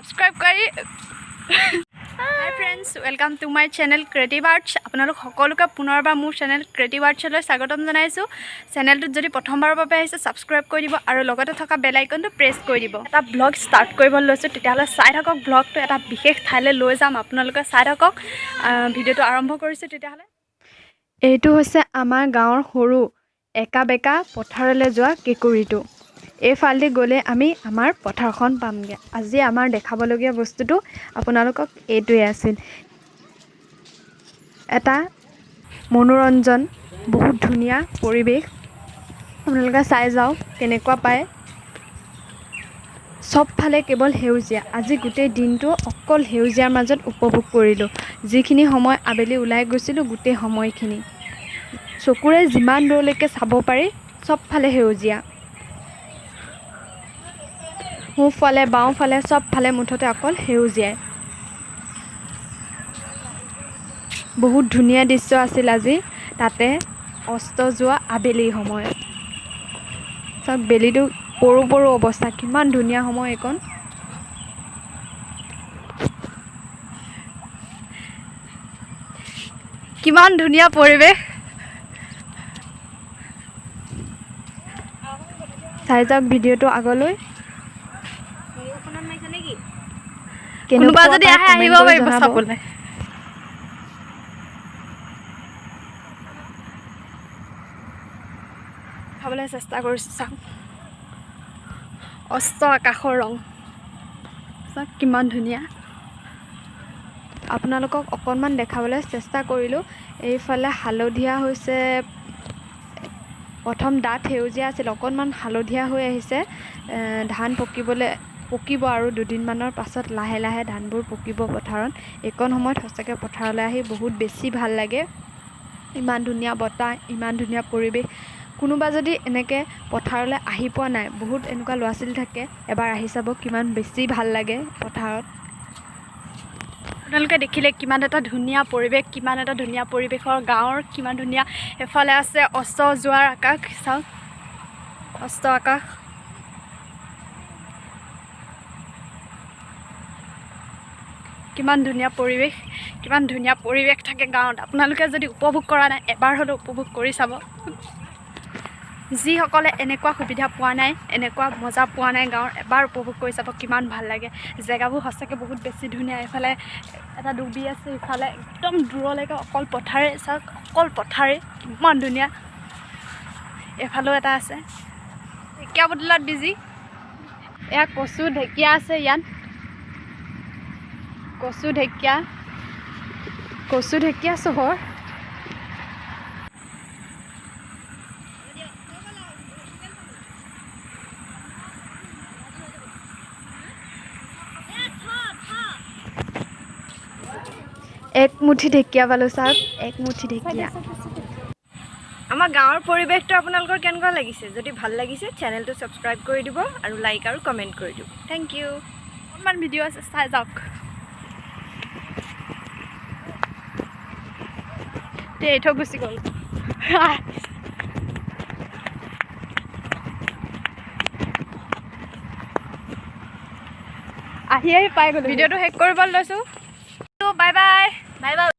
subscribe কৰি হাই friends welcome to my channel creative arts আপোনালোক সকলোকে পুনৰবাৰ মোৰ চেনেল ক্ৰিয়েটিভ আৰ্টছলৈ স্বাগতম জনাইছোঁ চেনেলটোত যদি প্ৰথমবাৰৰ বাবে আহিছে ছাবস্ক্ৰাইব কৰি দিব আৰু লগতে থকা বেল আইকনটো প্ৰেছ কৰি দিব এটা ব্লগ ষ্টাৰ্ট কৰিব লৈছোঁ তেতিয়াহ'লে চাই থাকক ব্লগটো এটা বিশেষ ঠাইলৈ লৈ যাম আপোনালোকে চাই থাকক ভিডিঅ'টো আৰম্ভ কৰিছোঁ তেতিয়াহ'লে এইটো হৈছে আমাৰ গাঁৱৰ সৰু একা বেকা পথাৰলৈ যোৱা কেঁকুৰিটো এইফালেদি গ'লে আমি আমাৰ পথাৰখন পামগৈ আজি আমাৰ দেখাবলগীয়া বস্তুটো আপোনালোকক এইটোৱে আছিল এটা মনোৰঞ্জন বহুত ধুনীয়া পৰিৱেশ আপোনালোকে চাই যাওক কেনেকুৱা পায় চবফালে কেৱল সেউজীয়া আজি গোটেই দিনটো অকল সেউজীয়াৰ মাজত উপভোগ কৰিলোঁ যিখিনি সময় আবেলি ওলাই গৈছিলোঁ গোটেই সময়খিনি চকুৰে যিমান দূৰলৈকে চাব পাৰি চবফালে সেউজীয়া সোঁফালে বাওঁফালে চবফালে মুঠতে অকল সেউজীয়াই বহুত ধুনীয়া দৃশ্য আছিল আজি তাতে অস্ত যোৱা আবেলি সময়ত চব বেলিটো পৰো পৰো অৱস্থা কিমান ধুনীয়া সময় এইকণ কিমান ধুনীয়া পৰিৱেশ চাই যাওক ভিডিঅ'টো আগলৈ কোনোবা যদি আহে আহিব পাৰিব চাবলৈ খাবলৈ চেষ্টা কৰিছোঁ চাওক অস্ত আকাশৰ ৰং চাওক কিমান ধুনীয়া আপোনালোকক অকণমান দেখাবলৈ চেষ্টা কৰিলোঁ এইফালে হালধীয়া হৈছে প্ৰথম ডাঠ সেউজীয়া আছিল অকণমান হালধীয়া হৈ আহিছে ধান পকিব আৰু দুদিনমানৰ পাছত লাহে লাহে ধানবোৰ পকিব পথাৰত এইকণ সময়ত সঁচাকৈ পথাৰলৈ আহি বহুত বেছি ভাল লাগে ইমান ধুনীয়া বতাহ ইমান ধুনীয়া পৰিৱেশ কোনোবা যদি এনেকৈ পথাৰলৈ আহি পোৱা নাই বহুত এনেকুৱা ল'ৰা ছোৱালী থাকে এবাৰ আহি চাব কিমান বেছি ভাল লাগে পথাৰত আপোনালোকে দেখিলে কিমান এটা ধুনীয়া পৰিৱেশ কিমান এটা ধুনীয়া পৰিৱেশৰ গাঁৱৰ কিমান ধুনীয়া এফালে আছে অস্ত যোৱাৰ আকাশ চাওক অস্ত আকাশ কিমান ধুনীয়া পৰিৱেশ থাকে গাঁৱত আপোনালোকে যদি উপভোগ কৰা নাই এবাৰ হ'লেও উপভোগ কৰি চাব যিসকলে এনেকুৱা সুবিধা পোৱা নাই এনেকুৱা মজা পোৱা নাই গাঁৱৰ এবাৰ উপভোগ কৰি চাব কিমান ভাল লাগে জেগাবোৰ সঁচাকৈ বহুত বেছি ধুনীয়া এইফালে এটা ডুবি আছে ইফালে একদম দূৰলৈকে অকল পথাৰে চাওক অকল পথাৰে কিমান ধুনীয়া এফালেও এটা আছে ঢেকীয়া বটলত বিজি এয়া কচু ঢেকীয়া আছে ইয়াত কচু ঢেকীয়া চহৰ এক মুঠি ঢেকীয়া পালোঁ চাওক এক মুঠি ঢেকীয়া আমাৰ গাঁৱৰ পৰিৱেশটো আপোনালোকৰ কেনেকুৱা লাগিছে যদি ভাল লাগিছে চেনেলটো ছাবস্ক্ৰাইব কৰি দিব আৰু লাইক আৰু কমেণ্ট কৰি দিব থেংক ইউ অকণমান ভিডিঅ' আছে চাই যাওক এই থৈ গুচি গ'ল আহি পাই গ'লো ভিডিঅ'টো শেষ কৰিব লৈছোঁ বাই বাই